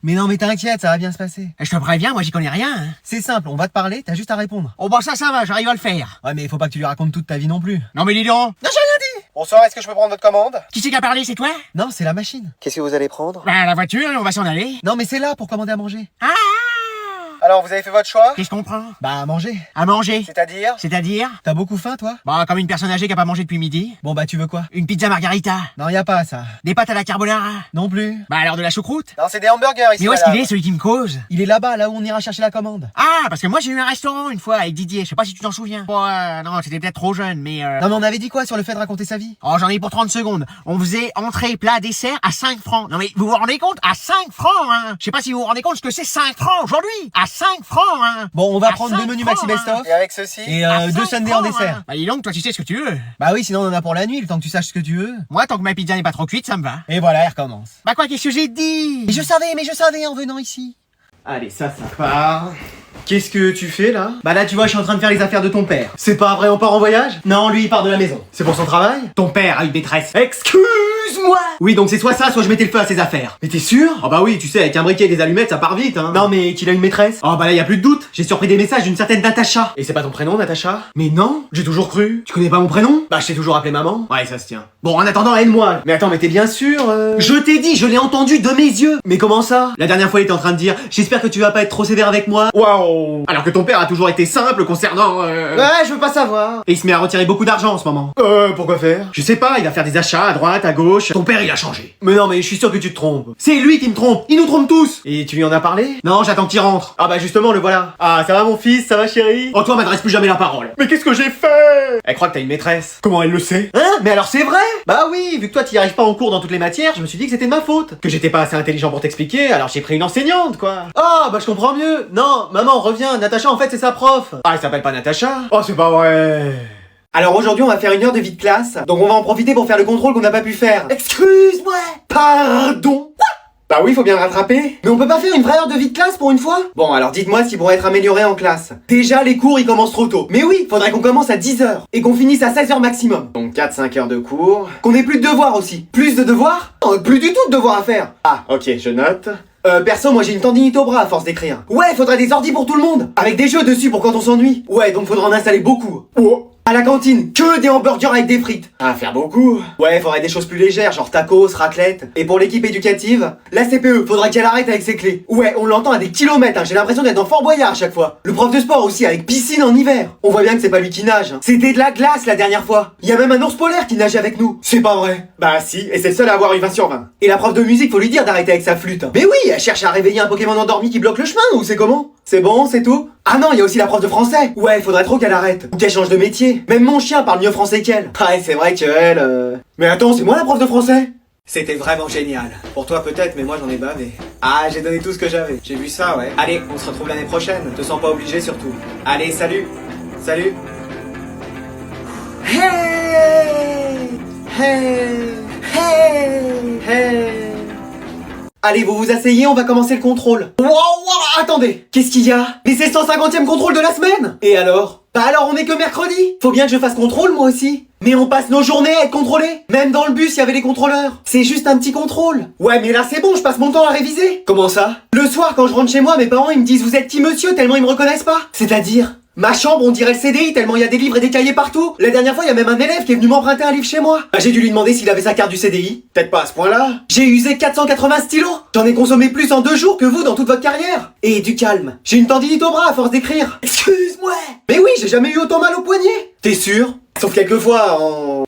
Mais non mais t'inquiète, ça va bien se passer. Je te préviens, moi j'y connais rien. Hein. C'est simple, on va te parler, t'as juste à répondre. Oh bah ça va, j'arrive à le faire. Ouais mais faut pas que tu lui racontes toute ta vie non plus. Non mais dis donc. Non j'ai rien dit. Bonsoir, est-ce que je peux prendre votre commande? Qui c'est qui a parlé, c'est toi? Non, c'est la machine. Qu'est-ce que vous allez prendre? Bah la voiture et on va s'en aller. Non mais c'est là pour commander à manger. Ah. Alors vous avez fait votre choix? Qu'est-ce qu'on prend? Bah à manger. À manger. C'est-à-dire? C'est-à-dire? T'as beaucoup faim toi? Bah comme une personne âgée qui a pas mangé depuis midi. Bon bah tu veux quoi? Une pizza margarita. Non y a pas ça. Des pâtes à la carbonara. Non plus. Bah alors de la choucroute. Non c'est des hamburgers ici. Mais où est-ce qu'il est, celui qui me cause? Il est là-bas, là où on ira chercher la commande. Ah, parce que moi j'ai eu un restaurant une fois avec Didier, je sais pas si tu t'en souviens. Bon, non, c'était peut-être trop jeune, mais Non mais on avait dit quoi sur le fait de raconter sa vie? Oh, j'en ai pour 30 secondes. On faisait entrée, plat, dessert à 5 francs. Non mais vous vous rendez compte? À 5 francs, hein. Je sais pas si vous vous rendez compte ce que c'est 5 francs aujourd'hui. À 5 francs, hein. Bon on va À prendre 2 5 menus francs, maxi best-of. hein. Et avec ceci. Et À 2 5 sundaes en francs, dessert. hein. Bah dis donc, toi tu sais ce que tu veux. Bah oui, sinon on en a pour la nuit, le temps que tu saches ce que tu veux. Moi, tant que ma pizza n'est pas trop cuite, ça me va. Et voilà, elle recommence. Bah quoi, qu'est-ce que j'ai dit? Mais je savais en venant ici. Allez, ça part. Qu'est-ce que tu fais là? Bah là tu vois je suis en train de faire les affaires de ton père. C'est pas vrai, on part en voyage? Non, lui il part de la maison. C'est pour son travail? Ton père a une maîtresse. Excuse-moi. Oui donc c'est soit ça, soit je mettais le feu à ses affaires. Mais t'es sûr? Oh bah oui, tu sais, avec un briquet et des allumettes ça part vite hein. Non mais qu'il a une maîtresse? Oh bah là y a plus de doute, j'ai surpris des messages d'une certaine Natacha. Et c'est pas ton prénom Natacha? Mais non, j'ai toujours cru. Tu connais pas mon prénom? Bah je t'ai toujours appelé maman. Ouais ça se tient. Bon en attendant aide-moi. Mais attends mais t'es bien sûr Je t'ai dit, je l'ai entendu de mes yeux. Mais comment ça? La dernière fois il était en train de dire j'espère que tu vas pas être trop sévère avec moi. Waouh. Alors que ton père a toujours été simple concernant Ouais je veux pas savoir. Et il se met à retirer beaucoup d'argent en ce moment. Pourquoi faire? Je sais pas, il va faire des achats à droite, à gauche. Ton père il a changé. Mais non mais je suis sûr que tu te trompes. C'est lui qui me trompe, il nous trompe tous. Et tu lui en as parlé? Non j'attends qu'il rentre. Ah bah justement le voilà. Ah ça va mon fils, ça va chérie? Oh toi m'adresse plus jamais la parole. Mais qu'est-ce que j'ai fait? Elle croit que t'as une maîtresse. Comment elle le sait? Hein? Mais alors c'est vrai? Bah oui, vu que toi t'y arrives pas en cours dans toutes les matières, je me suis dit que c'était de ma faute. Que j'étais pas assez intelligent pour t'expliquer, alors j'ai pris une enseignante quoi. Ah bah je comprends mieux. Non, maman reviens, Natacha en fait c'est sa prof. Ah elle s'appelle pas Natacha? Oh c'est pas vrai. Alors aujourd'hui on va faire une heure de vie de classe, donc on va en profiter pour faire le contrôle qu'on n'a pas pu faire. Excuse-moi. Pardon. Quoi? Bah oui, faut bien le rattraper. Mais on peut pas faire une vraie heure de vie de classe pour une fois? Bon, alors dites-moi s'ils pourraient être améliorés en classe. Déjà, les cours, ils commencent trop tôt. Mais oui, faudrait qu'on commence à 10h. Et qu'on finisse à 16h maximum. Donc 4-5 heures de cours. Qu'on ait plus de devoirs aussi. Plus de devoirs? Non, plus du tout de devoirs à faire. Ah, ok, je note. Perso, moi j'ai une tendinite au bras à force d'écrire. Ouais, faudrait des ordis pour tout le monde. Avec des jeux dessus pour quand on s'ennuie. Ouais, donc faudra en installer beaucoup. Oh. À la cantine, que des hamburgers avec des frites. Ah, faire beaucoup. Ouais, faudrait des choses plus légères, genre tacos, raclette. Et pour l'équipe éducative, la CPE, faudrait qu'elle arrête avec ses clés. Ouais, on l'entend à des kilomètres, hein. J'ai l'impression d'être dans Fort Boyard à chaque fois. Le prof de sport aussi, avec piscine en hiver. On voit bien que c'est pas lui qui nage, hein. C'était de la glace la dernière fois. Il y a même un ours polaire qui nageait avec nous. C'est pas vrai. Bah si, et c'est le seul à avoir eu 20 sur 20. Et la prof de musique, faut lui dire d'arrêter avec sa flûte. Mais oui, elle cherche à réveiller un Pokémon endormi qui bloque le chemin, ou c'est comment? C'est bon, c'est tout? Ah non, il y a aussi la prof de français. Ouais, il faudrait trop qu'elle arrête. Ou qu'elle change de métier. Même mon chien parle mieux français qu'elle. Ouais, c'est vrai que elle... Mais attends, c'est moi la prof de français? C'était vraiment génial. Pour toi peut-être, mais moi j'en ai bavé. Ah, j'ai donné tout ce que j'avais. J'ai vu ça, ouais. Allez, on se retrouve l'année prochaine. Te sens pas obligé surtout. Allez, salut. Salut. Hey! Hey! Hey! Hey! Allez, vous vous asseyez, on va commencer le contrôle. Wow, attendez. Qu'est-ce qu'il y a? Mais c'est le 150e contrôle de la semaine. Et alors? Bah alors on est que mercredi. Faut bien que je fasse contrôle moi aussi. Mais on passe nos journées à être contrôlés. Même dans le bus, il y avait les contrôleurs. C'est juste un petit contrôle. Ouais, mais là c'est bon, je passe mon temps à réviser. Comment ça? Le soir, quand je rentre chez moi, mes parents ils me disent vous êtes qui monsieur tellement ils me reconnaissent pas. C'est-à-dire? Ma chambre, on dirait le CDI tellement il y a des livres et des cahiers partout. La dernière fois, il y a même un élève qui est venu m'emprunter un livre chez moi. Bah, j'ai dû lui demander s'il avait sa carte du CDI. Peut-être pas à ce point-là. J'ai usé 480 stylos. J'en ai consommé plus en 2 jours que vous dans toute votre carrière. Et du calme. J'ai une tendinite au bras à force d'écrire. Excuse-moi. Mais oui, j'ai jamais eu autant mal au poignet. T'es sûr? Sauf quelquefois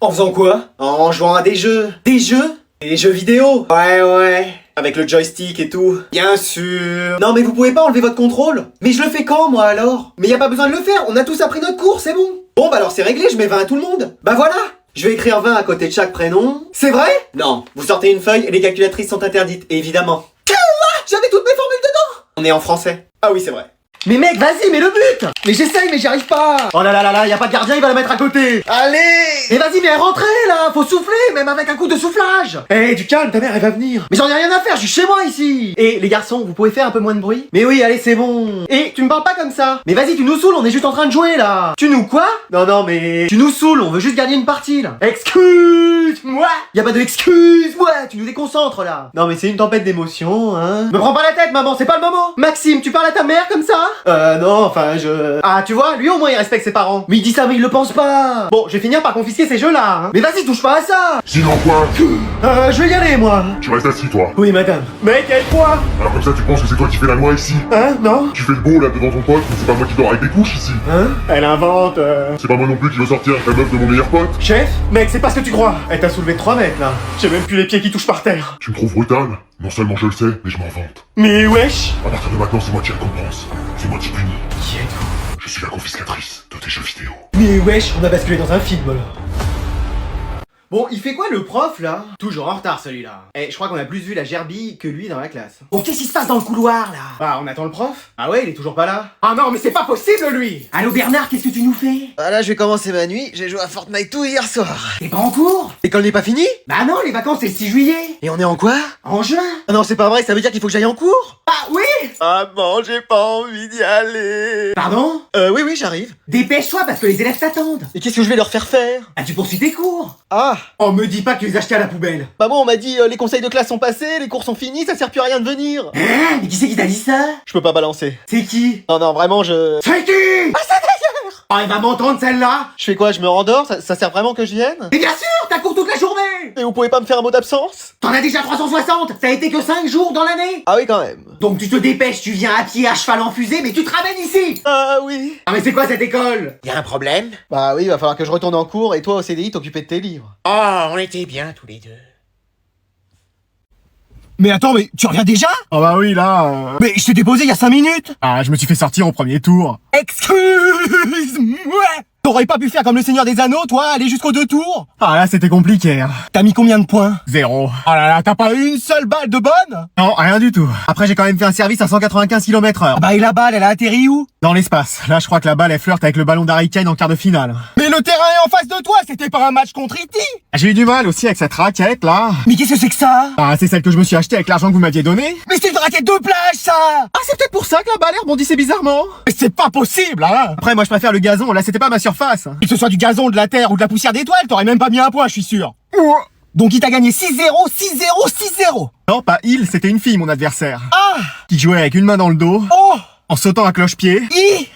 en faisant quoi? En jouant à des jeux. Des jeux? Des jeux vidéo. Ouais. Avec le joystick et tout. Bien sûr. Non mais vous pouvez pas enlever votre contrôle. Mais je le fais quand moi alors? Mais y a pas besoin de le faire, on a tous appris notre cours, c'est bon. Bon bah alors c'est réglé, je mets 20 à tout le monde. Bah voilà. Je vais écrire 20 à côté de chaque prénom. C'est vrai? Non. Vous sortez une feuille et les calculatrices sont interdites, évidemment. J'avais toutes mes formules dedans. On est en français. Ah oui c'est vrai. Mais mec, vas-y, mets le but. Mais j'essaye, mais j'y arrive pas. Oh là là là là, y a pas de gardien, il va la mettre à côté. Allez. Mais vas-y, mais rentrez là, faut souffler, même avec un coup de soufflage. Eh, du calme, ta mère, elle va venir. Mais j'en ai rien à faire, je suis chez moi ici. Et les garçons, vous pouvez faire un peu moins de bruit? Mais oui, allez, c'est bon. Et tu me parles pas comme ça. Mais vas-y, tu nous saoules, on est juste en train de jouer là. Tu nous quoi? Non, non, mais tu nous saoules, on veut juste gagner une partie là. Excuse-moi. Y a pas de excuse-moi, tu nous déconcentres là. Non, mais c'est une tempête d'émotions, hein. Me prends pas la tête, maman, c'est pas le moment. Maxime, tu parles à ta mère comme ça? Non, enfin, Ah, tu vois, lui au moins il respecte ses parents. Mais il dit ça, mais il le pense pas. Bon, je vais finir par confisquer ces jeux-là, hein. Mais vas-y, touche pas à ça. Sinon quoi? Je vais y aller, moi. Tu restes assis toi. Oui, madame. Mec, elle quoi? Alors comme ça tu penses que c'est toi qui fais la loi ici? Hein? Non? Tu fais le beau là devant ton pote, mais c'est pas moi qui dors avec des couches ici. Hein? Elle invente, C'est pas moi non plus qui veux sortir avec la meuf de mon meilleur pote. Chef? Mec, c'est pas ce que tu crois. Elle t'a soulevé de 3 mètres, là. J'ai même plus les pieds qui touchent par terre. Tu me trouves brutal? Non seulement je le sais, mais je m'en vante. Mais wesh! À partir de maintenant, c'est moi qui récompense. C'est moi qui punis. Qui êtes-vous? Je suis la confiscatrice de tes jeux vidéo. Mais wesh, on a basculé dans un film, là. Bon, il fait quoi le prof là? Toujours en retard celui-là. Eh, je crois qu'on a plus vu la gerbille que lui dans la classe. Bon, qu'est-ce qui se passe dans le couloir là? Bah, on attend le prof. Ah ouais, il est toujours pas là. Ah non, mais c'est pas possible lui! Allô Bernard, qu'est-ce que tu nous fais? Ah là, je vais commencer ma nuit, j'ai joué à Fortnite tout hier soir. T'es pas en cours? L'école n'est pas finie? Bah non, les vacances c'est le 6 juillet. Et on est en quoi? En juin? Ah non, c'est pas vrai, ça veut dire qu'il faut que j'aille en cours? Ah oui? Ah bon, j'ai pas envie d'y aller. Pardon? Oui, j'arrive. Dépêche-toi parce que les élèves t'attendent. Et qu'est-ce que je vais leur faire faire? Ah, tu poursuis tes cours. Ah, Oh, me dis pas que tu les as achetés à la poubelle. bah moi on m'a dit les conseils de classe sont passés, les cours sont finis, ça sert plus à rien de venir. Hein? Mais qui c'est qui t'a dit ça? Je peux pas balancer. C'est qui? Non, vraiment, je... C'est qui? Ah, ça d'ailleurs! Oh, elle va m'entendre celle-là. Je fais quoi, je me rendors? Ça sert vraiment que je vienne? Mais bien sûr, t'as cours toute la journée. Et vous pouvez pas me faire un mot d'absence? T'en as déjà 360. Ça a été que 5 jours dans l'année. Ah oui, quand même. Donc tu te dépêches, tu viens à pied, à cheval en fusée, mais tu te ramènes ici. Ah oui. Ah mais c'est quoi cette école? Y a un problème? Bah oui, va falloir que je retourne en cours et toi au CDI t'occuper de tes livres. Oh, on était bien tous les deux. Mais attends, mais tu reviens déjà? Ah bah oui, là... Mais je t'ai déposé il y a 5 minutes! Ah, je me suis fait sortir au premier tour. Excuse-moi! T'aurais pas pu faire comme le Seigneur des Anneaux, toi, aller jusqu'aux 2 tours? Ah là, c'était compliqué. Hein. T'as mis combien de points? 0. Oh là là, t'as pas une seule balle de bonne? Non, rien du tout. Après, j'ai quand même fait un service à 195 km/h. Ah bah et la balle, elle a atterri où? Dans l'espace. Là, je crois que la balle, elle flirte avec le ballon d'Harry Kane en quart de finale. Mais le terrain est en face de toi, c'était pas un match contre E.T. Ah, j'ai eu du mal aussi avec cette raquette, là. Mais qu'est-ce que c'est que ça? Ah, c'est celle que je me suis achetée avec l'argent que vous m'aviez donné. Mais c'est une raquette de plage, ça! Ah, c'est peut-être pour ça que la balle, elle rebondissait bizarrement. Mais c'est pas possible, hein! Après, moi, je préfère le gazon. Là, c'était pas ma surface. Que ce soit du gazon, de la terre ou de la poussière d'étoile, t'aurais même pas mis un point, je suis sûr. Donc il t'a gagné 6-0, 6-0, 6-0. Non, pas il, c'était une fille, mon adversaire. Ah! Qui jouait avec une main dans le dos, Oh! en sautant à cloche-pied,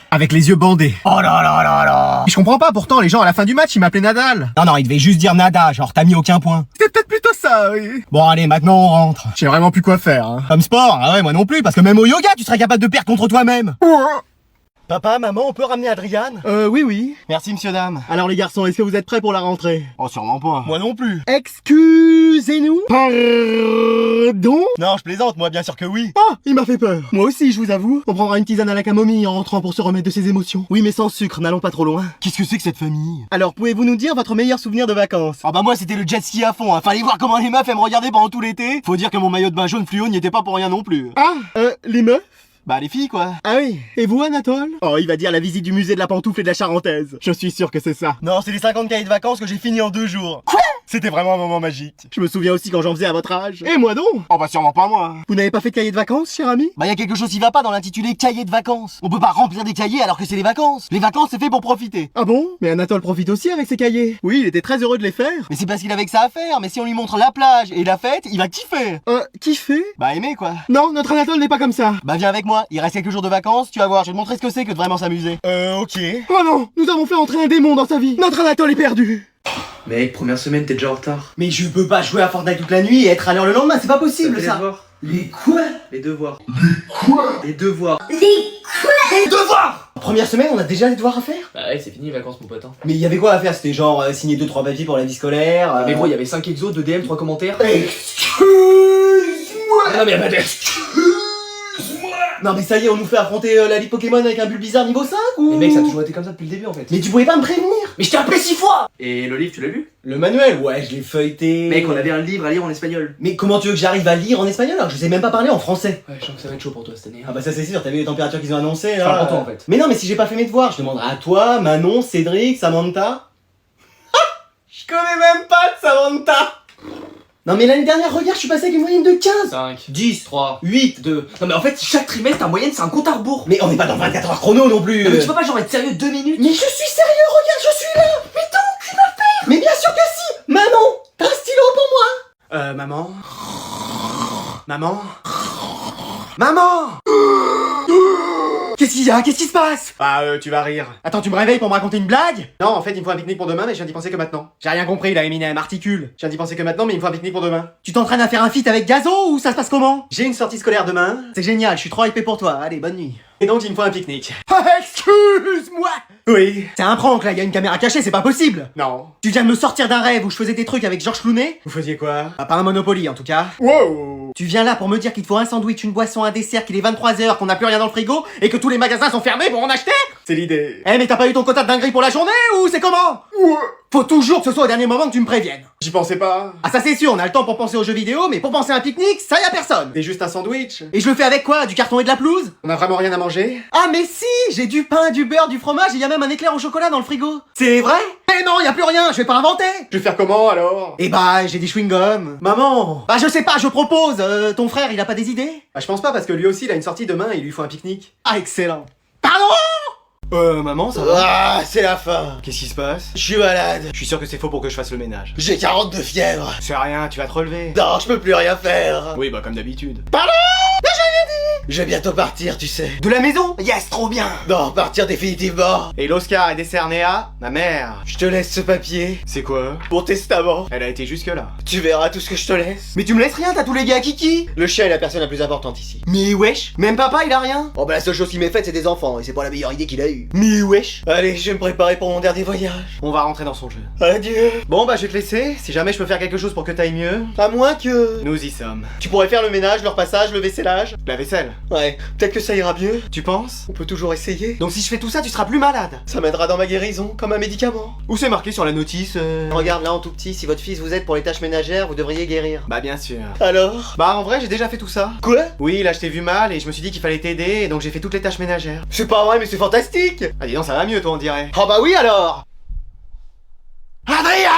avec les yeux bandés. Oh là là là là! Et je comprends pas, pourtant, les gens à la fin du match, ils m'appelaient Nadal. Non, il devait juste dire nada, genre t'as mis aucun point. C'était peut-être plutôt ça, oui. Bon allez, maintenant on rentre. Je sais vraiment plus quoi faire, hein. Comme sport, ah ouais, moi non plus, parce que même au yoga, tu serais capable de perdre contre toi-même. Papa, maman, on peut ramener Adriane? Oui. Merci monsieur dame. Alors les garçons, est-ce que vous êtes prêts pour la rentrée? Oh sûrement pas. Moi non plus. Excusez-nous. Pardon? Non, je plaisante, moi bien sûr que oui. Oh, il m'a fait peur. Moi aussi, je vous avoue. On prendra une tisane à la camomille en rentrant pour se remettre de ses émotions. Oui, mais sans sucre, n'allons pas trop loin. Qu'est-ce que c'est que cette famille? Alors, pouvez-vous nous dire votre meilleur souvenir de vacances? Ah bah moi c'était le jet ski à fond, hein. Fallait voir comment les meufs elles me regardaient pendant tout l'été. Faut dire que mon maillot de bain jaune fluo n'y était pas pour rien non plus. Ah, les meufs? Bah les filles quoi. Ah oui. Et vous, Anatole? Oh, il va dire la visite du musée de la pantoufle et de la charentaise. Je suis sûr que c'est ça. Non, c'est les 50 cahiers de vacances que j'ai fini en 2 jours. Quoi? C'était vraiment un moment magique. Je me souviens aussi quand j'en faisais à votre âge. Et moi donc? Oh bah sûrement pas moi. Vous n'avez pas fait de cahier de vacances, cher ami? Bah y a quelque chose qui va pas dans l'intitulé cahier de vacances. On peut pas remplir des cahiers alors que c'est les vacances. Les vacances c'est fait pour profiter. Ah bon? Mais Anatole profite aussi avec ses cahiers. Oui, il était très heureux de les faire. Mais c'est parce qu'il avait que ça à faire. Mais si on lui montre la plage et la fête, il va kiffer. Kiffer? Bah aimer quoi. Non, notre Anatole n'est pas comme ça. Bah viens avec moi, il reste quelques jours de vacances, tu vas voir, je vais te montrer ce que c'est que de vraiment s'amuser. Ok. Oh non, nous avons fait entrer un démon dans sa vie. Notre Anatole est perdu. Mec, première semaine, t'es déjà en retard. Mais je peux pas jouer à Fortnite toute la nuit et être à l'heure le lendemain, c'est pas possible ça. Les quoi? Les devoirs. Les devoirs. Première semaine, on a déjà les devoirs à faire? Bah ouais, c'est fini les vacances, mon pote. Hein. Mais il y avait quoi à faire? C'était genre signer 2-3 papiers pour la vie scolaire. Mais gros, il y avait 5 exos, 2 DM, 3 commentaires. Excuse-moi. Ah non, mais y a pas d'excuse-moi. Non mais ça y est, on nous fait affronter la ligue Pokémon avec un Bulbizarre niveau 5 ou... Mais mec, ça a toujours été comme ça depuis le début en fait. Mais tu pouvais pas me prévenir. Mais je t'ai appelé 6 fois. Et le livre, tu l'as lu? Le manuel, ouais, je l'ai feuilleté. Mec, on avait un livre à lire en espagnol. Mais comment tu veux que j'arrive à lire en espagnol alors que je sais même pas parler en français? Ouais, je sens que ça va être chaud pour toi cette année. Ah bah ça c'est sûr, t'as vu les températures qu'ils ont annoncées Je là. parle pour toi en fait. Mais non, mais si j'ai pas fait mes devoirs, je demanderai à toi, Manon, Cédric, Samantha. Je connais même pas de Samantha. Non mais l'année dernière, regarde, je suis passé avec une moyenne de 15. 5, 10, 3, 8. 2. Non mais en fait, chaque trimestre, ta moyenne, c'est un compte à rebours. Mais on n'est pas dans 24 heures chrono non plus. Non, mais tu peux pas genre être sérieux 2 minutes? Mais je suis sérieux, regarde, je suis là. Mais t'as aucune affaire. Mais bien sûr que si. Maman, t'as un stylo pour moi? Maman. Maman. Maman. Qu'est-ce qu'il y a? Qu'est-ce qui se passe? Ah, tu vas rire. Attends, tu me réveilles pour me raconter une blague? Non, en fait, il me faut un pique-nique pour demain, mais je viens d'y penser que maintenant. J'ai rien compris, là, Eminem, articule. Je viens d'y penser que maintenant, mais il me faut un pique-nique pour demain. Tu t'entraînes à faire un feat avec Gazo ou ça se passe comment? J'ai une sortie scolaire demain. C'est génial, je suis trop hypé pour toi. Allez, bonne nuit. Et donc, il me faut un pique-nique. Excuse-moi! Oui. C'est un prank, là, il y a une caméra cachée, c'est pas possible. Non. Tu viens de me sortir d'un rêve où je faisais des trucs avec Georges Clooney? Vous faisiez quoi? Pas un Monopoly, en tout cas. Wow. Tu viens là pour me dire qu'il te faut un sandwich, une boisson, un dessert, qu'il est 23h, qu'on n'a plus rien dans le frigo, et que tous les magasins sont fermés pour en acheter? C'est l'idée. Eh, mais t'as pas eu ton quota de dinguerie pour la journée, ou c'est comment? Faut toujours que ce soit au dernier moment que tu me préviennes. J'y pensais pas. Ah ça c'est sûr, on a le temps pour penser aux jeux vidéo, mais pour penser à un pique-nique, ça y a personne. C'est juste un sandwich. Et je le fais avec quoi? Du carton et de la pelouse? On a vraiment rien à manger? Ah mais si, j'ai du pain, du beurre, du fromage, et y a même un éclair au chocolat dans le frigo. C'est vrai? Mais non, y a plus rien, je vais pas inventer. Je vais faire comment alors? Eh bah, j'ai des chewing-gums. Maman. Bah je sais pas, je propose. Ton frère, il a pas des idées? Bah je pense pas parce que lui aussi il a une sortie demain et il lui faut un pique-nique. Ah excellent. Pardon? Maman, ça va? Ah, c'est la fin. Qu'est-ce qui se passe? Je suis malade. Je suis sûr que c'est faux pour que je fasse le ménage. J'ai 40 de fièvre. C'est rien, tu vas te relever. Non, je peux plus rien faire. Oui, bah comme d'habitude. Je vais bientôt partir, tu sais. De la maison? Yes, trop bien. Non, partir définitivement. Et l'Oscar est décerné à ma mère. Je te laisse ce papier. C'est quoi? Mon testament. Elle a été jusque là. Tu verras tout ce que je te laisse. Mais tu me laisses rien, t'as tous les gars Kiki. Le chien est la personne la plus importante ici. Mais wesh, même papa il a rien. Oh bah la seule chose qui m'est faite c'est des enfants et c'est pas la meilleure idée qu'il a eue. Mais wesh. Allez, je vais me préparer pour mon dernier voyage. On va rentrer dans son jeu. Adieu. Bon bah je vais te laisser, si jamais je peux faire quelque chose pour que t'ailles mieux. À moins que... Nous y sommes. Tu pourrais faire le ménage, le repassage, le vaissellage. La vaisselle. Ouais, peut-être que ça ira mieux. Tu penses? On peut toujours essayer. Donc si je fais tout ça, tu seras plus malade. Ça m'aidera dans ma guérison, comme un médicament. Où c'est marqué sur la notice Regarde là en tout petit, si votre fils vous aide pour les tâches ménagères, vous devriez guérir. Bah bien sûr. Alors? Bah en vrai j'ai déjà fait tout ça. Quoi? Oui, là je t'ai vu mal et je me suis dit qu'il fallait t'aider et donc j'ai fait toutes les tâches ménagères. C'est pas vrai mais c'est fantastique. Ah dis donc ça va mieux toi on dirait. Oh bah oui alors. Adrien!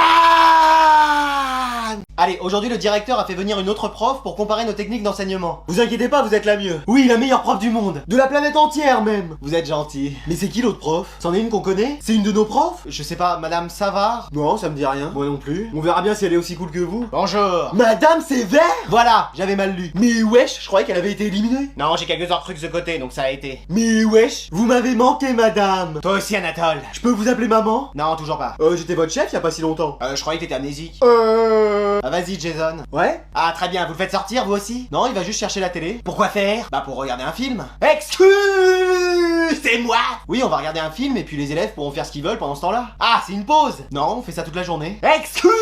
Allez, aujourd'hui le directeur a fait venir une autre prof pour comparer nos techniques d'enseignement. Vous inquiétez pas, vous êtes la mieux. Oui, la meilleure prof du monde. De la planète entière même. Vous êtes gentil. Mais c'est qui l'autre prof? C'en est une qu'on connaît? C'est une de nos profs? Je sais pas, Madame Savard? Non, ça me dit rien. Moi non plus. On verra bien si elle est aussi cool que vous. Bonjour. Madame Sévère? Voilà, j'avais mal lu. Mais wesh, je croyais qu'elle avait été éliminée. Non, j'ai quelques autres trucs de côté, donc ça a été. Mais wesh, vous m'avez manqué madame. Toi aussi Anatole. Je peux vous appeler maman? Non, toujours pas. J'étais votre chef il y a pas si longtemps. Je croyais que t'étais amnésique. Ah vas-y Jason. Ouais? Ah très bien, vous le faites sortir vous aussi? Non, il va juste chercher la télé. Pourquoi faire? Bah pour regarder un film. Excusez-moi. Oui, on va regarder un film et puis les élèves pourront faire ce qu'ils veulent pendant ce temps-là. Ah, c'est une pause. Non, on fait ça toute la journée. Excusez-moi.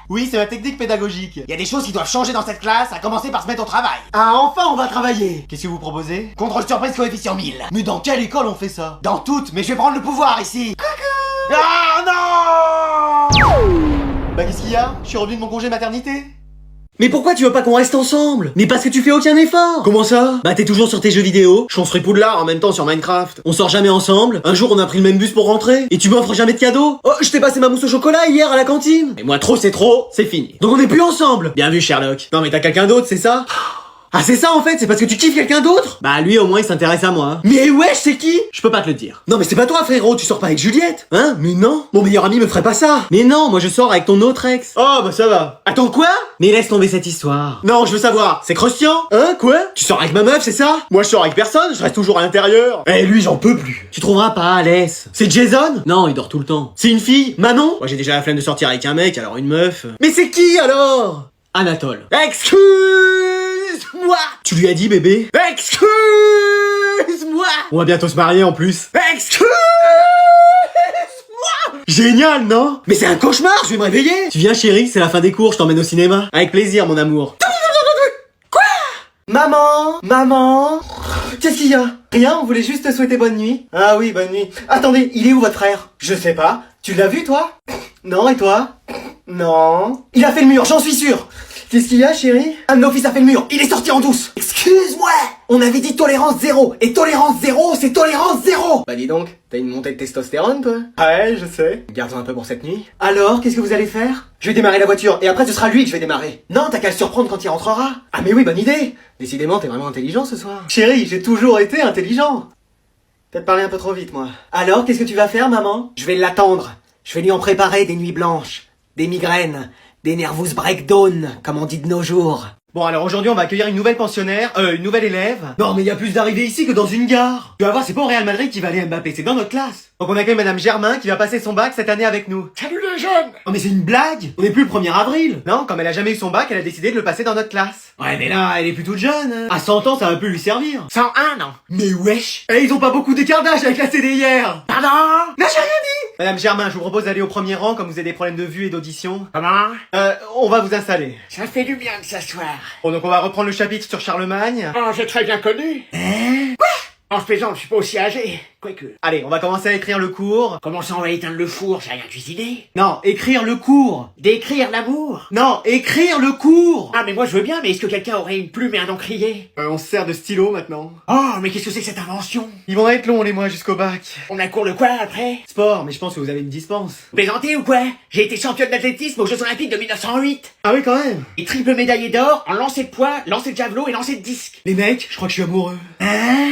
Oui, c'est ma technique pédagogique. Il y a des choses qui doivent changer dans cette classe, à commencer par se mettre au travail. Ah enfin on va travailler. Qu'est-ce que vous proposez? Contrôle surprise coefficient 1000. Mais dans quelle école on fait ça? Dans toutes, mais je vais prendre le pouvoir ici. Coucou. Ah non. Bah qu'est-ce qu'il y a? Je suis revenu de mon congé maternité. Mais pourquoi tu veux pas qu'on reste ensemble? Mais parce que tu fais aucun effort. Comment ça? Bah t'es toujours sur tes jeux vidéo, je construis Poudlard en même temps sur Minecraft. On sort jamais ensemble, un jour on a pris le même bus pour rentrer, et tu m'offres jamais de cadeaux. Oh, je t'ai passé ma mousse au chocolat hier à la cantine. Et moi trop c'est trop, c'est fini. Donc on est plus ensemble. Bien vu Sherlock. Non mais t'as quelqu'un d'autre, c'est ça? Ah c'est ça en fait, c'est parce que tu kiffes quelqu'un d'autre? Bah lui au moins il s'intéresse à moi. Mais wesh c'est qui? Je peux pas te le dire. Non mais c'est pas toi frérot, tu sors pas avec Juliette? Hein? Mais non, mon meilleur ami me ferait pas ça. Mais non, moi je sors avec ton autre ex. Oh bah ça va. Attends quoi? Mais laisse tomber cette histoire. Non je veux savoir, c'est croustillant? Hein quoi? Tu sors avec ma meuf c'est ça? Moi je sors avec personne, je reste toujours à l'intérieur. Eh lui j'en peux plus. Tu trouveras pas, laisse. C'est Jason? Non il dort tout le temps. C'est une fille? Manon? Moi j'ai déjà la flemme de sortir avec un mec, alors une meuf. Mais c'est qui alors? Anatole. Excuse-moi. Tu lui as dit bébé? Excuse-moi. On va bientôt se marier en plus. Excuse-moi. Génial, non? Mais c'est un cauchemar, je vais me réveiller. Tu viens chérie, c'est la fin des cours, je t'emmène au cinéma. Avec plaisir mon amour. Maman? Maman? Qu'est-ce qu'il y a? Rien, on voulait juste te souhaiter bonne nuit. Ah oui, bonne nuit. Attendez, il est où votre frère? Je sais pas. Tu l'as vu, toi? Non, et toi? Non. Il a fait le mur, j'en suis sûr. Qu'est-ce qu'il y a, chérie? Un de nos fils a fait le mur, il est sorti en douce. Excuse-moi! On avait dit tolérance zéro, et tolérance zéro, c'est tolérance zéro! Bah dis donc, t'as une montée de testostérone, toi? Ouais, je sais. Garde-en un peu pour cette nuit. Alors, qu'est-ce que vous allez faire? Je vais démarrer la voiture, et après ce sera lui que je vais démarrer. Non, t'as qu'à le surprendre quand il rentrera. Ah mais oui, bonne idée. Décidément, t'es vraiment intelligent ce soir. Chérie, j'ai toujours été intelligent. Peut-être parler un peu trop vite, moi. Alors, qu'est-ce que tu vas faire, maman? Je vais l'attendre. Je vais lui en préparer des nuits blanches, des migraines, des nervous breakdown, comme on dit de nos jours. Bon, alors aujourd'hui, on va accueillir une nouvelle pensionnaire, une nouvelle élève. Non, mais il y a plus d'arrivées ici que dans une gare. Tu vas voir, c'est pas au Real Madrid qui va aller Mbappé, c'est dans notre classe. Donc on accueille Madame Germain qui va passer son bac cette année avec nous. Salut les jeunes! Oh mais c'est une blague! On n'est plus le 1er avril! Non, comme elle a jamais eu son bac, elle a décidé de le passer dans notre classe. Ouais, mais là, elle est plus toute jeune. Hein. À 100 ans, ça va plus lui servir. 101 ans. Mais wesh! Eh, ils ont pas beaucoup d'écart d'âge avec la CD hier! Pardon? Non, j'ai rien dit! Madame Germain, je vous propose d'aller au premier rang comme vous avez des problèmes de vue et d'audition. Comment? On va vous installer. Ça fait du bien de s'asseoir. Bon, donc on va reprendre le chapitre sur Charlemagne. Oh, j'ai très bien connu. Hein? En se plaisant, je suis pas aussi âgé. Quoique. Allez, on va commencer à écrire le cours. Comment ça, on va éteindre le four? J'ai rien cuisiné. Non, écrire le cours. D'écrire l'amour? Non, écrire le cours. Ah, mais moi je veux bien, mais est-ce que quelqu'un aurait une plume et un encrier? On se sert de stylo maintenant. Oh, mais qu'est-ce que c'est que cette invention? Ils vont être longs les mois jusqu'au bac. On a cours de quoi après? Sport, mais je pense que vous avez une dispense. Vous plaisantez ou quoi? J'ai été championne d'athlétisme aux Jeux Olympiques de 1908. Ah oui, quand même. Et triple médaillé d'or en lancer de poids, lancer de javelot et lancer de disque. Les mecs, je crois que je suis amoureux. Hein?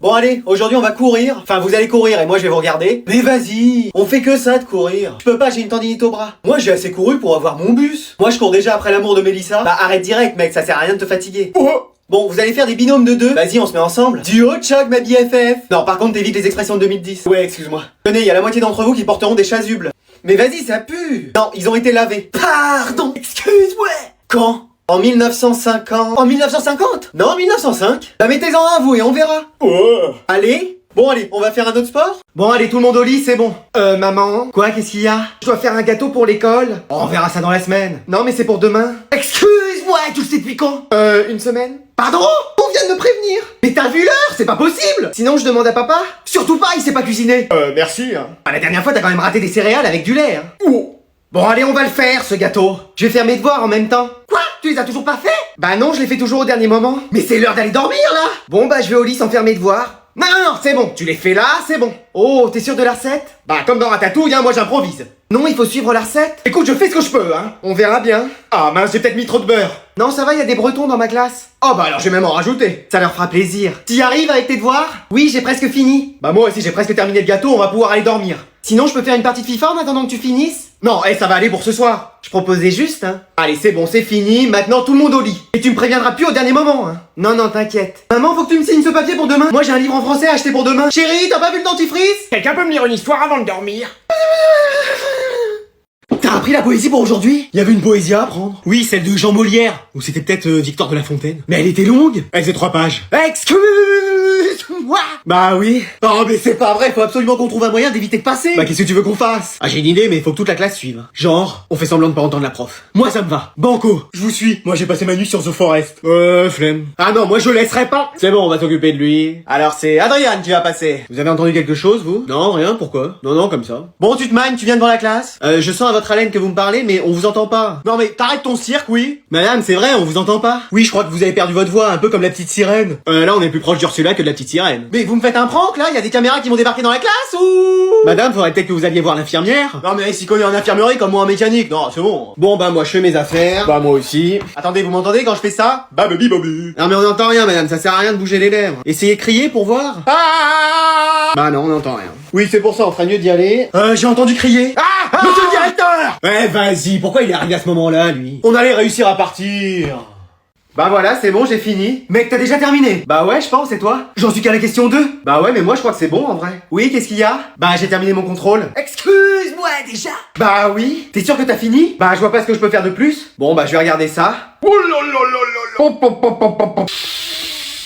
Bon allez, aujourd'hui on va courir. Enfin vous allez courir et moi je vais vous regarder. Mais vas-y, on fait que ça de courir. Je peux pas, j'ai une tendinite au bras. Moi j'ai assez couru pour avoir mon bus. Moi je cours déjà après l'amour de Mélissa. Bah arrête direct mec, ça sert à rien de te fatiguer. Oh. Bon, vous allez faire des binômes de 2. Vas-y, on se met ensemble. Duo choc ma BFF. Non, par contre t'évites les expressions de 2010. Ouais, excuse-moi. Tenez, il y a la moitié d'entre vous qui porteront des chasubles. Mais vas-y, ça pue. Non, ils ont été lavés. Pardon, excuse-moi. Quand? En 1950. En 1950? Non, en 1905. Bah mettez-en un vous et on verra. Oh. Allez. Bon allez, on va faire un autre sport? Bon allez, tout le monde au lit, c'est bon. Maman? Quoi, qu'est-ce qu'il y a? Je dois faire un gâteau pour l'école. Oh, on verra ça dans la semaine. Non mais c'est pour demain. Excuse-moi, tu le sais depuis quand? Une semaine. Pardon? On vient de me prévenir. Mais t'as vu l'heure? C'est pas possible. Sinon je demande à papa. Surtout pas, il sait pas cuisiner. Merci. Hein. Ah, la dernière fois t'as quand même raté des céréales avec du lait, hein. Oh. Bon allez, on va le faire, ce gâteau. Je vais faire mes devoirs en même temps. Quoi? Tu les as toujours pas fait? Bah non, je les fais toujours au dernier moment. Mais c'est l'heure d'aller dormir, là. Bon bah je vais au lit sans faire mes devoirs. Non, non, non, c'est bon, tu les fais là, c'est bon. Oh, t'es sûr de la recette? Bah comme dans Ratatouille, hein, moi j'improvise. Non, il faut suivre la recette. Écoute, je fais ce que je peux, hein. On verra bien. Ah mince, j'ai peut-être mis trop de beurre. Non, ça va, il y a des bretons dans ma classe. Oh bah alors je vais même en rajouter. Ça leur fera plaisir. T'y arrives avec tes devoirs? Oui, j'ai presque fini. Bah moi aussi j'ai presque terminé le gâteau, on va pouvoir aller dormir. Sinon je peux faire une partie de FIFA en attendant que tu finisses? Non, ça va aller pour ce soir. Je proposais juste, hein. Allez, c'est bon, c'est fini, maintenant tout le monde au lit. Et tu me préviendras plus au dernier moment, hein. Non, non, t'inquiète. Maman, faut que tu me signes ce papier pour demain. Moi j'ai un livre en français à acheter pour demain. Chérie, t'as pas vu le dentifrice? Quelqu'un peut me lire une histoire avant de dormir? T'as appris la poésie pour aujourd'hui? Il y avait une poésie à apprendre. Oui, celle de Jean Molière. Ou c'était peut-être Victor de la Fontaine. Mais elle était longue. Elle faisait 3 pages. Excuse-moi. Bah oui. Oh mais c'est pas vrai, faut absolument qu'on trouve un moyen d'éviter de passer. Bah qu'est-ce que tu veux qu'on fasse? Ah j'ai une idée, mais faut que toute la classe suive. Genre, on fait semblant de pas entendre la prof. Moi ça me va. Banco, je vous suis. Moi j'ai passé ma nuit sur The Forest. Flemme. Ah non, moi je laisserai pas. C'est bon, on va s'occuper de lui. Alors c'est Adrien qui va passer. Vous avez entendu quelque chose, vous? Non, rien, pourquoi? Non, comme ça. Bon, tu te mannes, tu viens devant la classe? Je sens à votre haleine que vous me parlez, mais on vous entend pas. Non mais t'arrêtes ton cirque, oui? Madame, c'est vrai, on vous entend pas. Oui, je crois que vous avez perdu votre voix, un peu comme la petite sirène. Là on est plus proche d'Ursula que de la petite sirène. Mais vous me faites un prank là? Y a des caméras qui vont débarquer dans la classe ou? Madame, faudrait peut-être que vous alliez voir l'infirmière. Non mais elle s'y connaît en infirmerie comme moi en mécanique. Non, c'est bon. Bon bah moi je fais mes affaires. Bah moi aussi. Attendez, vous m'entendez quand je fais ça? Bah baby. Non mais on n'entend rien madame, ça sert à rien de bouger les lèvres. Essayez de crier pour voir. Ah bah non, on n'entend rien. Oui, c'est pour ça, on ferait mieux d'y aller. J'ai entendu crier. Monsieur le directeur! Ouais, vas-y, pourquoi il est arrivé à ce moment-là, lui? On allait réussir à partir. Bah voilà, c'est bon, j'ai fini. Mec, t'as déjà terminé? Bah ouais, je pense, et toi? J'en suis qu'à la question 2. Bah ouais, mais moi je crois que c'est bon en vrai. Oui, qu'est-ce qu'il y a? Bah j'ai terminé mon contrôle. Excuse-moi déjà. Bah oui. T'es sûr que t'as fini? Bah je vois pas ce que je peux faire de plus. Bon bah je vais regarder ça.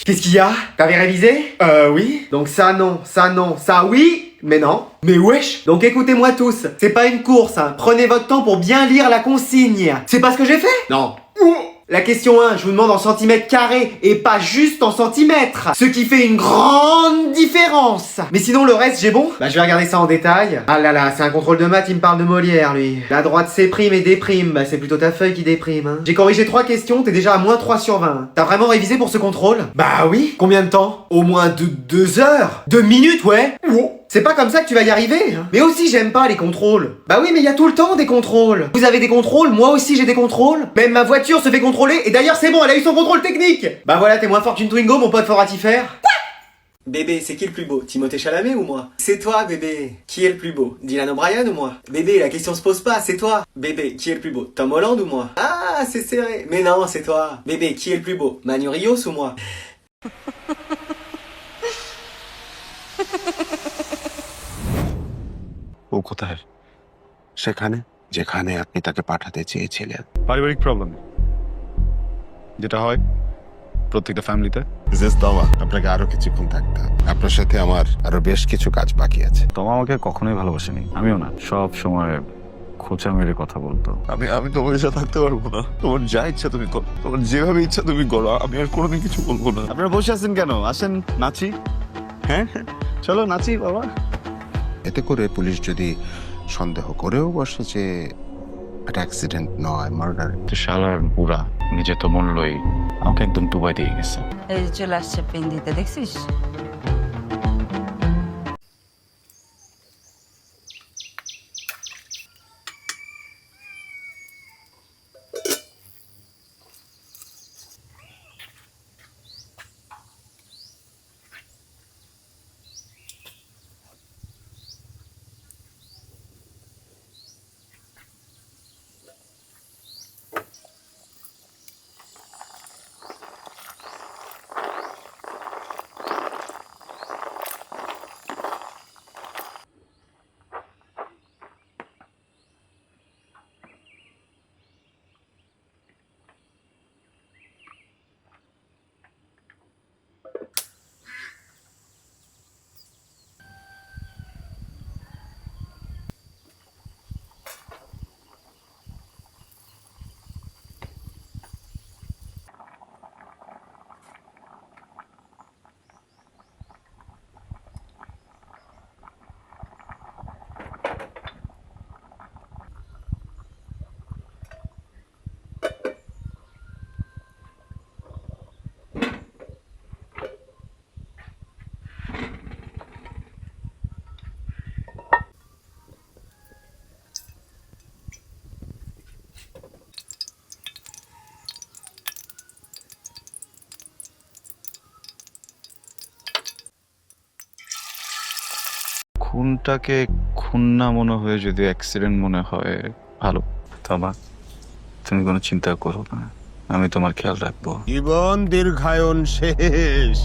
Qu'est-ce qu'il y a? T'avais révisé? Oui. Donc ça non, ça oui, mais non. Mais wesh. Donc écoutez-moi tous, c'est pas une course, hein. Prenez votre temps pour bien lire la consigne. C'est pas ce que j'ai fait? Non. La question 1, je vous demande en centimètres carrés et pas juste en centimètres. Ce qui fait une grande différence. Mais sinon le reste j'ai bon? Bah je vais regarder ça en détail. Ah là là, c'est un contrôle de maths, il me parle de Molière lui. La droite C' et déprime, bah c'est plutôt ta feuille qui déprime hein. J'ai corrigé 3 questions, t'es déjà à moins 3 sur 20. T'as vraiment révisé pour ce contrôle? Bah oui. Combien de temps? Au moins 2 heures? 2 minutes ouais. C'est pas comme ça que tu vas y arriver hein. Mais aussi j'aime pas les contrôles. Bah oui mais il y a tout le temps des contrôles. Vous avez des contrôles, moi aussi j'ai des contrôles. Même ma voiture se fait contrôler et d'ailleurs c'est bon, elle a eu son contrôle technique. Bah voilà, t'es moins fort qu'une Twingo mon pote foratifère. Bébé, c'est qui le plus beau? Timothée Chalamet ou moi? C'est toi, bébé. Qui est le plus beau? Dylan O'Brien ou moi? Bébé, la question se pose pas, c'est toi. Bébé, qui est le plus beau? Tom Holland ou moi? Ah, c'est serré. Mais non, c'est toi. Bébé, qui est le plus beau? Manu Rios ou moi? ও কোথায়? সেখানে যেখানে আপনি তাকে পাঠাতে চেয়েছিলেন। পারিবারিক প্রবলেম যেটা হয় প্রত্যেকটা ফ্যামিলিতে। মিসেস তমা, আপনাকে আরো কিছুক্ষণ থাকতে হবে। আপনার সাথে আমার আরো বেশ কিছু কাজ বাকি আছে। তোমা আমাকে কখনোই ভালোবাসেনি, আমিও না। সব সময় খোঁচা মেরে কথা বলতো। আমি তোমার সাথে থাকতে পারবো না। তোমার যা ইচ্ছা তুমি করো, তোমার যেভাবে ইচ্ছা তুমি করো, আমি আর কোনোদিন কিছু বলবো না। আপনারা বসে আছেন কেন? আসেন নাচি। হ্যাঁ চলো নাচি বাবা। এতে করে পুলিশ যদি সন্দেহ করেও বসে যে এটা অ্যাক্সিডেন্ট নয়, মার্ডার। তো শালার বুড়া নিজে তো মনলই আমাকে একদম ডুবাই দিয়ে গেছে। এই যে চলে আসছে পেন দিতে, দেখছিস? খুনটাকে খুন না মনে হয়ে যদি অ্যাক্সিডেন্ট মনে হয় ভালো। তবা তুমি কোনো চিন্তা করো না, আমি তোমার খেয়াল রাখবো। জীবন দীর্ঘায়ন শেষ।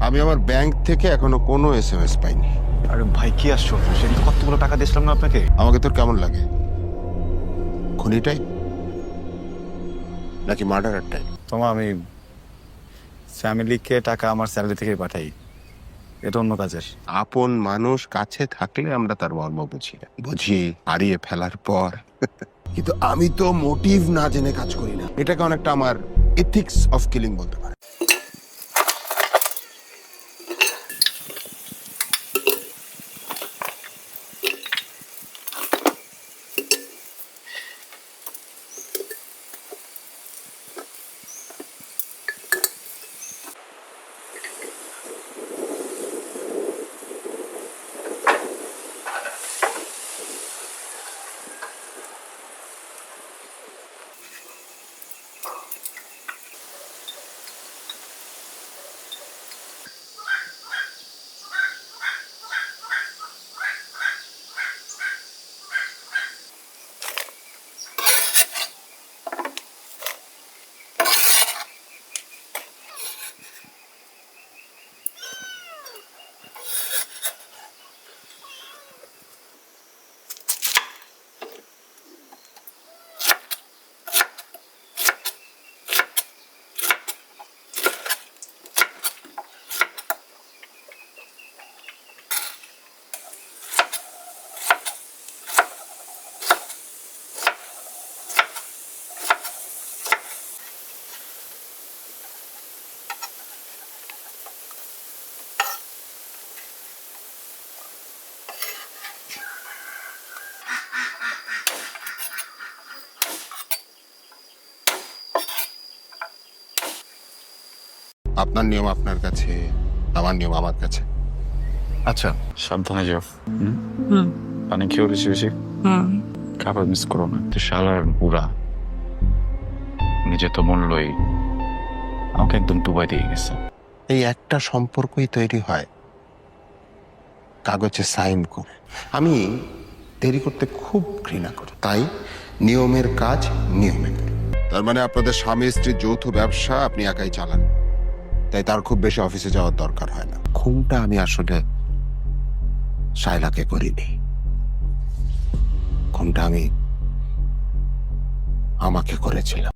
আমি আমার ব্যাংক থেকে এখনো কোনো SMS পাইনি। আরে ভাই কি আসছো? সেদিন কতগুলো টাকা দিয়েছিলাম না আপনাকে। আমাকে তোর কেমন লাগে? খুনিটাই নাকি মার্ডারারটাই? তোমা আমি ফ্যামিলিকে টাকা আমার স্যালারি থেকে পাঠাই, এটা অন্য কাজের। আপন মানুষ কাছে থাকলে আমরা তার মর্ম বুঝি, হারিয়ে ফেলার পর। কিন্তু আমি তো মোটিভ না জেনে কাজ করি না। এটাকে অনেকটা আমার এথিক্স অফ কিলিং বলতে পারে। আপনার নিয়ম আপনার কাছে, আমার নিয়ম আমার কাছে। আচ্ছা, সাবধানে যাও। পানি খেয়েও বেশি বেশি, খাবার মিস করো না। তো শালার বুড়া নিজে তো মূল্যই আমাকে একদম ডুবাই দিয়ে গেছে। এই একটা সম্পর্কই তৈরি হয় কাগজে সাইন করে। আমি দেরি করতে খুব ঘৃণা করি, তাই নিয়মের কাজ নিয়মে করি। তার মানে আপনাদের স্বামী স্ত্রীর যৌথ ব্যবসা আপনি একাই চালান, তাই তার খুব বেশি অফিসে যাওয়ার দরকার হয় না। খুনটা আমি আসলে শায়লাকে করিনি, খুনটা আমি আমাকে করেছিলাম।